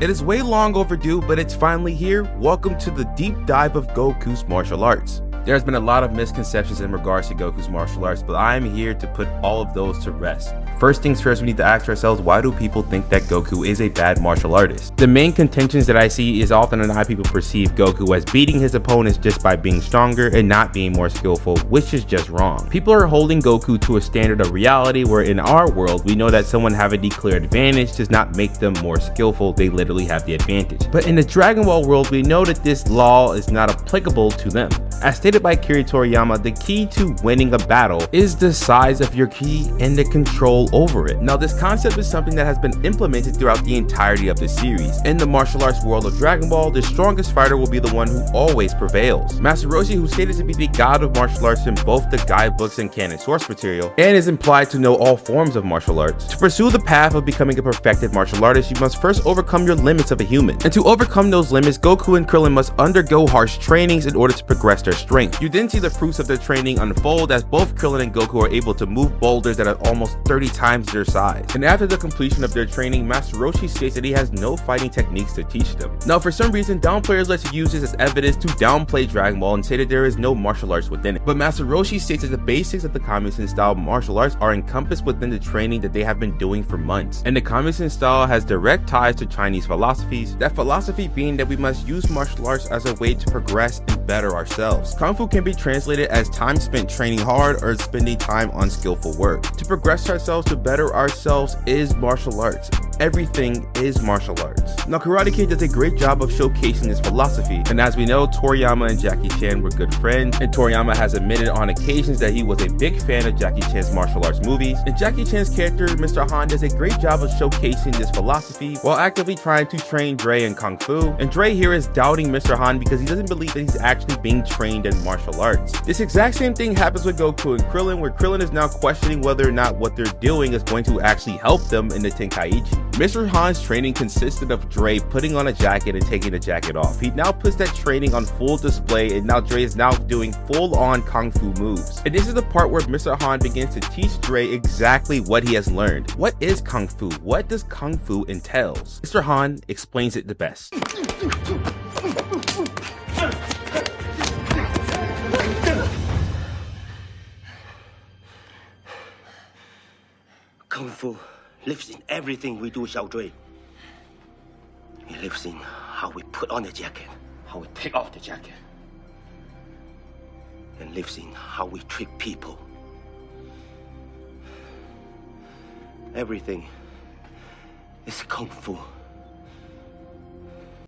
It is way long overdue, but it's finally here. Welcome to the deep dive of Goku's martial arts. There's been a lot of misconceptions in regards to Goku's martial arts, but I am here to put all of those to rest. First things first, we need to ask ourselves, why do people think that Goku is a bad martial artist? The main contentions that I see is often and people perceive Goku as beating his opponents just by being stronger and not being more skillful, which is just wrong. People are holding Goku to a standard of reality where in our world, we know that someone having the clear advantage does not make them more skillful, they literally have the advantage. But in the Dragon Ball world, we know that this law is not applicable to them. As stated by Akira Toriyama, the key to winning a battle is the size of your ki and the control over it. Now, this concept is something that has been implemented throughout the entirety of the series. In the martial arts world of Dragon Ball, the strongest fighter will be the one who always prevails. Master Roshi, who's stated to be the god of martial arts in both the guidebooks and canon source material, and is implied to know all forms of martial arts. To pursue the path of becoming a perfected martial artist, you must first overcome your limits of a human. And to overcome those limits, Goku and Krillin must undergo harsh trainings in order to progress their strength. You then see the fruits of their training unfold as both Krillin and Goku are able to move boulders that are almost 30 times their size. And after the completion of their training, Master Roshi states that he has no fighting techniques to teach them. Now, for some reason, downplayers like to use this as evidence to downplay Dragon Ball and say that there is no martial arts within it. But Master Roshi states that the basics of the Kamishin style martial arts are encompassed within the training that they have been doing for months. And the Kamishin style has direct ties to Chinese philosophies, that philosophy being that we must use martial arts as a way to progress and better ourselves. Kung Fu can be translated as time spent training hard or spending time on skillful work. To progress ourselves, to better ourselves is martial arts. Everything is martial arts. Now, Karate Kid does a great job of showcasing this philosophy, and as we know, Toriyama and Jackie Chan were good friends, and Toriyama has admitted on occasions that he was a big fan of Jackie Chan's martial arts movies, and Jackie Chan's character, Mr. Han, does a great job of showcasing this philosophy while actively trying to train Dre in Kung Fu, and Dre here is doubting Mr. Han because he doesn't believe that he's actually being trained in martial arts. This exact same thing happens with Goku and Krillin, where Krillin is now questioning whether or not what they're doing is going to actually help them in the Tenkaichi. Mr. Han's training consisted of Dre putting on a jacket and taking the jacket off. He now puts that training on full display, and now Dre is now doing full-on Kung Fu moves. And this is the part where Mr. Han begins to teach Dre exactly what he has learned. What is Kung Fu? What does Kung Fu entails? Mr. Han explains it the best. Kung Fu lives in everything we do, Xiao Zhui. It lives in how we put on the jacket, how we take off the jacket, and lives in how we treat people. Everything is Kung Fu.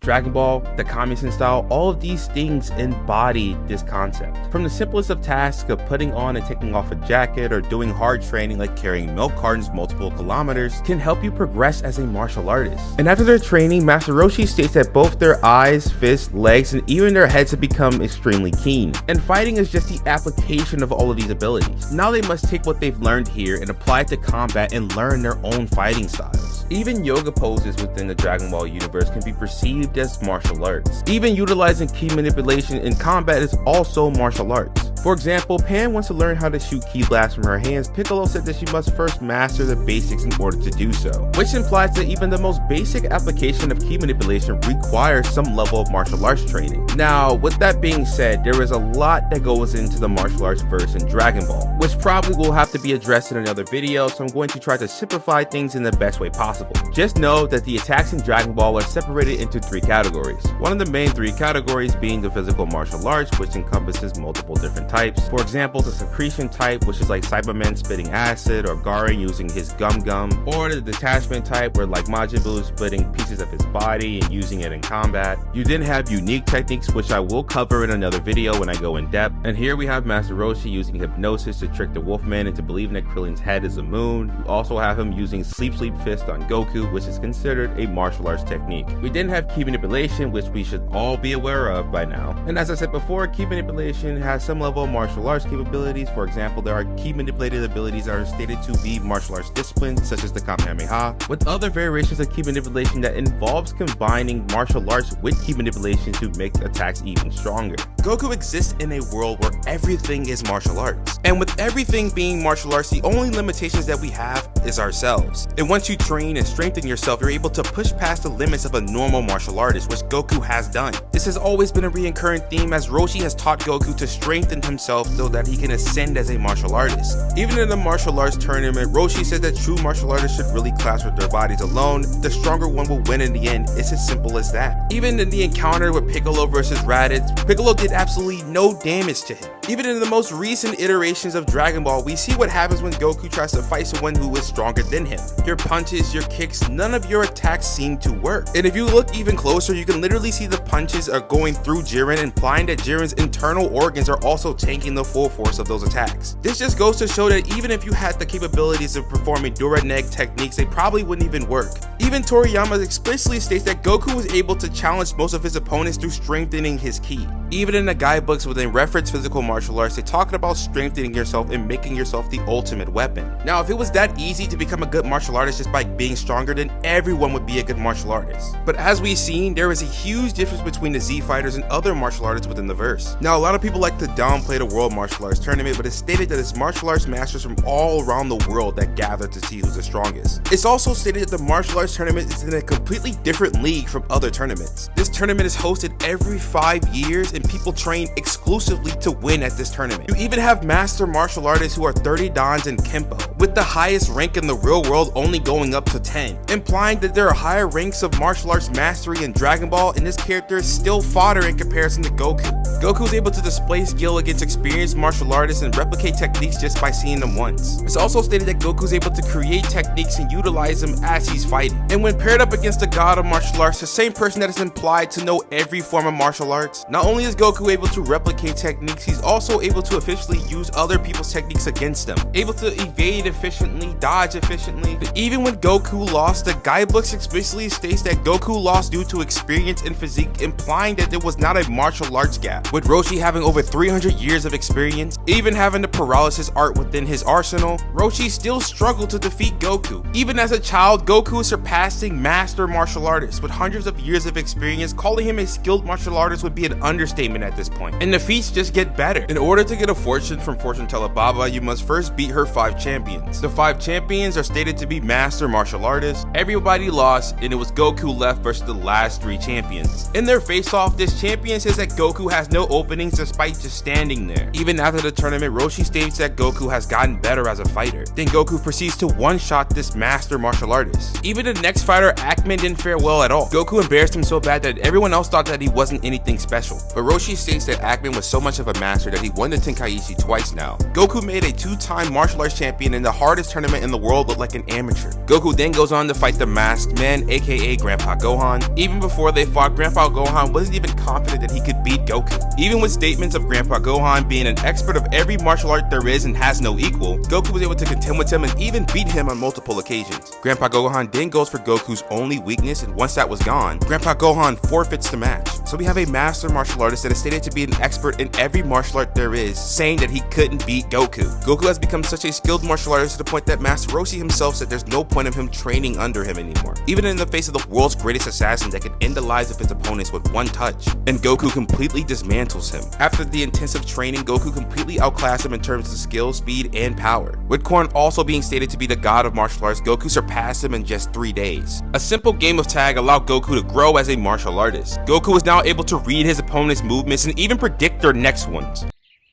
Dragon Ball, the Kamishin style, all of these things embody this concept. From the simplest of tasks of putting on and taking off a jacket or doing hard training like carrying milk cartons multiple kilometers can help you progress as a martial artist. And after their training, Master Roshi states that both their eyes, fists, legs, and even their heads have become extremely keen. And fighting is just the application of all of these abilities. Now they must take what they've learned here and apply it to combat and learn their own fighting styles. Even yoga poses within the Dragon Ball universe can be perceived as martial arts. Even utilizing ki manipulation in combat is also martial arts. For example, Pan wants to learn how to shoot ki blasts from her hands. Piccolo said that she must first master the basics in order to do so, which implies that even the most basic application of ki manipulation requires some level of martial arts training. Now, with that being said, there is a lot that goes into the martial arts verse in Dragon Ball, which probably will have to be addressed in another video, so I'm going to try to simplify things in the best way possible. Just know that the attacks in Dragon Ball are separated into 3 categories. One of the main 3 categories being the physical martial arts, which encompasses multiple different types. For example, the secretion type, which is like Cyberman spitting acid, or Gaara using his gum, or the detachment type, where like Majin Buu is splitting pieces of his body and using it in combat. You then have unique techniques, which I will cover in another video when I go in depth. And here we have Master Roshi using hypnosis to trick the Wolfman into believing that Krillin's head is a moon. You also have him using sleep fist on Goku, which is considered a martial arts technique. We then have ki manipulation, which we should all be aware of by now. And as I said before, ki manipulation has some level level martial arts capabilities. For example, there are key manipulated abilities that are stated to be martial arts disciplines, such as the Kamehameha, with other variations of key manipulation that involves combining martial arts with key manipulation to make attacks even stronger. Goku exists in a world where everything is martial arts, and with everything being martial arts, the only limitations that we have is ourselves. And once you train and strengthen yourself, you're able to push past the limits of a normal martial artist, which Goku has done. This has always been a recurring theme, as Roshi has taught Goku to strengthen himself so that he can ascend as a martial artist. Even in the martial arts tournament, Roshi says that true martial artists should really clash with their bodies alone. The stronger one will win in the end. It's as simple as that. Even in the encounter with Piccolo versus Raditz, Piccolo did absolutely no damage to him. Even in the most recent iterations of Dragon Ball, we see what happens when Goku tries to fight someone who is stronger than him. Your punches, your kicks, none of your attacks seem to work. And if you look even closer, you can literally see the punches are going through Jiren, implying that Jiren's internal organs are also tanking the full force of those attacks. This just goes to show that even if you had the capabilities of performing Duraneg techniques, they probably wouldn't even work. Even Toriyama explicitly states that Goku was able to challenge most of his opponents through strengthening his ki. Even in the guidebooks where they reference physical martial arts, they talk about strengthening yourself and making yourself the ultimate weapon. Now, if it was that easy to become a good martial artist just by being stronger, then everyone would be a good martial artist. But as we've seen, there is a huge difference between the Z fighters and other martial artists within the verse. Now, a lot of people like to downplay the World Martial Arts Tournament, but it's stated that it's martial arts masters from all around the world that gather to see who's the strongest. It's also stated that the martial arts tournament is in a completely different league from other tournaments. This tournament is hosted every 5 years, and people train exclusively to win at this tournament. You even have master martial artists who are 30 dans in Kempo, with the highest rank in the real world only going up to 10, implying that there are higher ranks of martial arts mastery in Dragon Ball, and this character is still fodder in comparison to Goku. Goku is able to display skill against experienced martial artists and replicate techniques just by seeing them once. It's also stated that Goku is able to create techniques and utilize them as he's fighting. And when paired up against the god of martial arts, the same person that is implied to know every form of martial arts, not only is Goku able to replicate techniques, he's also able to efficiently use other people's techniques against them, able to evade efficiently, dodge efficiently. But even when Goku lost, the guidebooks explicitly states that Goku lost due to experience and physique, implying that there was not a martial arts gap. With Roshi having over 300 years of experience, even having the paralysis art within his arsenal, Roshi still struggled to defeat Goku. Even as a child, Goku is surpassing master martial artists with hundreds of years of experience. Calling him a skilled martial artist would be an understatement at this point. And the feats just get better. In order to get a fortune from Fortune Teller Baba, you must first beat her 5 champions. The 5 champions are stated to be master martial artists. Everybody lost, and it was Goku left versus the last 3 champions. In their face-off, this champion says that Goku has no openings despite just standing there. Even after the tournament, Roshi states that Goku has gotten better as a fighter. Then Goku proceeds to one-shot this master martial artist. Even the next fighter, Akman, didn't fare well at all. Goku embarrassed him so bad that everyone else thought that he wasn't anything special. But Roshi states that Akman was so much of a master that he won the Tenkaichi twice now. Goku made a 2-time martial arts champion in the hardest tournament in the world look like an amateur. Goku then goes on to fight the masked man, aka Grandpa Gohan. Even before they fought, Grandpa Gohan wasn't even confident that he could beat Goku. Even with statements of Grandpa Gohan being an expert of every martial art there is and has no equal, Goku was able to contend with him and even beat him on multiple occasions. Grandpa Gohan then goes for Goku's only weakness, and once that was gone, Grandpa Gohan forfeits the match. So we have a master martial artist that is stated to be an expert in every martial art there is, saying that he couldn't beat Goku. Goku has become such a skilled martial artist to the point that Master Roshi himself said there's no point of him training under him anymore, even in the face of the world's greatest assassin that can end the lives of his opponents with one touch. And Goku completely dismantles him. After the intensive training, Goku completely outclassed him in terms of skill, speed, and power. With Korin also being stated to be the god of martial arts, Goku surpassed him in just 3 days. A simple game of tag allowed Goku to grow as a martial artist. Goku is now able to read his opponent's movements and even predict their next ones.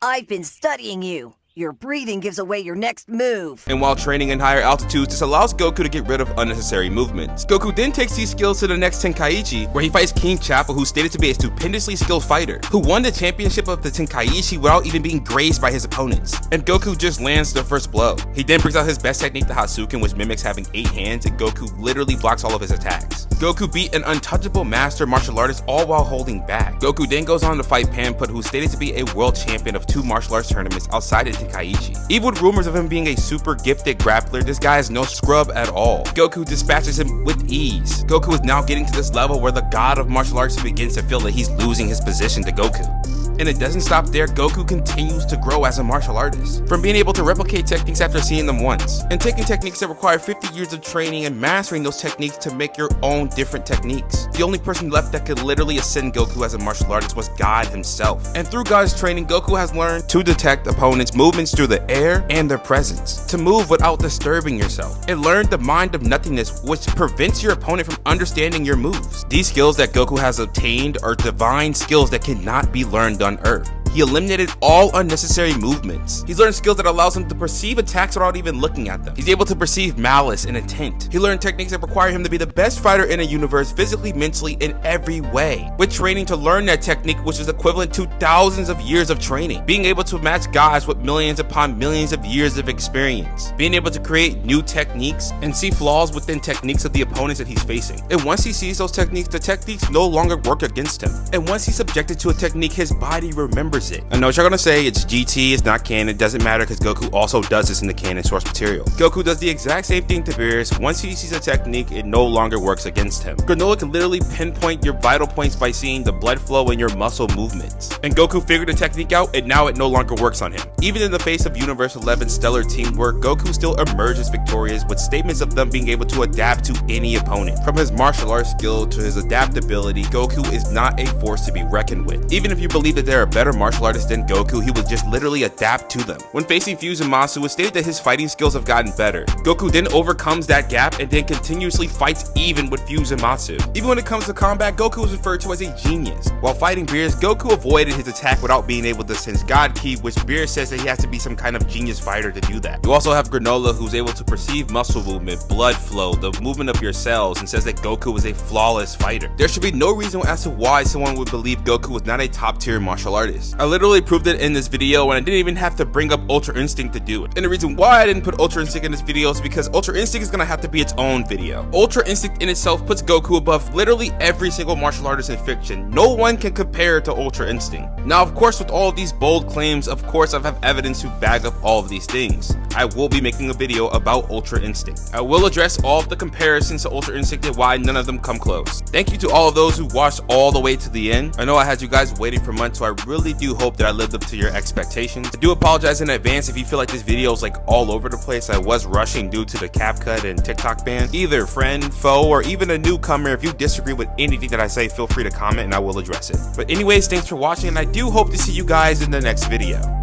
I've been studying you. Your breathing gives away your next move. And while training in higher altitudes, this allows Goku to get rid of unnecessary movements. Goku then takes these skills to the next Tenkaichi, where he fights King Chapel, who's stated to be a stupendously skilled fighter, who won the championship of the Tenkaichi without even being grazed by his opponents. And Goku just lands the first blow. He then brings out his best technique, the Hadouken, which mimics having 8 hands, and Goku literally blocks all of his attacks. Goku beat an untouchable master martial artist all while holding back. Goku then goes on to fight Panput, who's stated to be a world champion of 2 martial arts tournaments outside of Tenkaichi. Even with rumors of him being a super gifted grappler, this guy is no scrub at all. Goku dispatches him with ease. Goku is now getting to this level where the god of martial arts begins to feel that he's losing his position to Goku. And it doesn't stop there, Goku continues to grow as a martial artist. From being able to replicate techniques after seeing them once, and taking techniques that require 50 years of training and mastering those techniques to make your own different techniques. The only person left that could literally ascend Goku as a martial artist was God himself. And through God's training, Goku has learned to detect opponents' movements through the air and their presence, to move without disturbing yourself. It learned the mind of nothingness, which prevents your opponent from understanding your moves. These skills that Goku has obtained are divine skills that cannot be learned on Earth. He eliminated all unnecessary movements. He's learned skills that allows him to perceive attacks without even looking at them. He's able to perceive malice and intent. He learned techniques that require him to be the best fighter in a universe, physically, mentally, in every way. With training to learn that technique, which is equivalent to thousands of years of training. Being able to match gods with millions upon millions of years of experience. Being able to create new techniques and see flaws within techniques of the opponents that he's facing. And once he sees those techniques, the techniques no longer work against him. And once he's subjected to a technique, his body remembers it. I know what you're gonna say, it's GT, it's not canon, it doesn't matter because Goku also does this in the canon source material. Goku does the exact same thing to Beerus. Once he sees a technique, it no longer works against him. Granola can literally pinpoint your vital points by seeing the blood flow in your muscle movements. And Goku figured the technique out, and now it no longer works on him. Even in the face of Universe 11's stellar teamwork, Goku still emerges victorious with statements of them being able to adapt to any opponent. From his martial arts skill to his adaptability, Goku is not a force to be reckoned with. Even if you believe that there are better martial artists than Goku, he would just literally adapt to them. When facing Fusamasu, it's stated that his fighting skills have gotten better. Goku then overcomes that gap and then continuously fights even with Fusamasu. Even when it comes to combat, Goku is referred to as a genius. While fighting Beerus, Goku avoided his attack without being able to sense God Ki, which Beerus says that he has to be some kind of genius fighter to do that. You also have Granola, who's able to perceive muscle movement, blood flow, the movement of your cells, and says that Goku is a flawless fighter. There should be no reason as to why someone would believe Goku was not a top tier martial artist. I literally proved it in this video, and I didn't even have to bring up Ultra Instinct to do it. And the reason why I didn't put Ultra Instinct in this video is because Ultra Instinct is gonna have to be its own video. Ultra Instinct in itself puts Goku above literally every single martial artist in fiction. No one can compare to Ultra Instinct. Now, of course, with all of these bold claims, of course I have evidence to back up all of these things. I will be making a video about Ultra Instinct. I will address all of the comparisons to Ultra Instinct and why none of them come close. Thank you to all of those who watched all the way to the end. I know I had you guys waiting for months, so I really do hope that I lived up to your expectations. I do apologize in advance if you feel like this video is like all over the place. I was rushing due to the CapCut and TikTok ban. Either friend, foe, or even a newcomer, if you disagree with anything that I say, feel free to comment and I will address it. But anyways, thanks for watching, and I do hope to see you guys in the next video.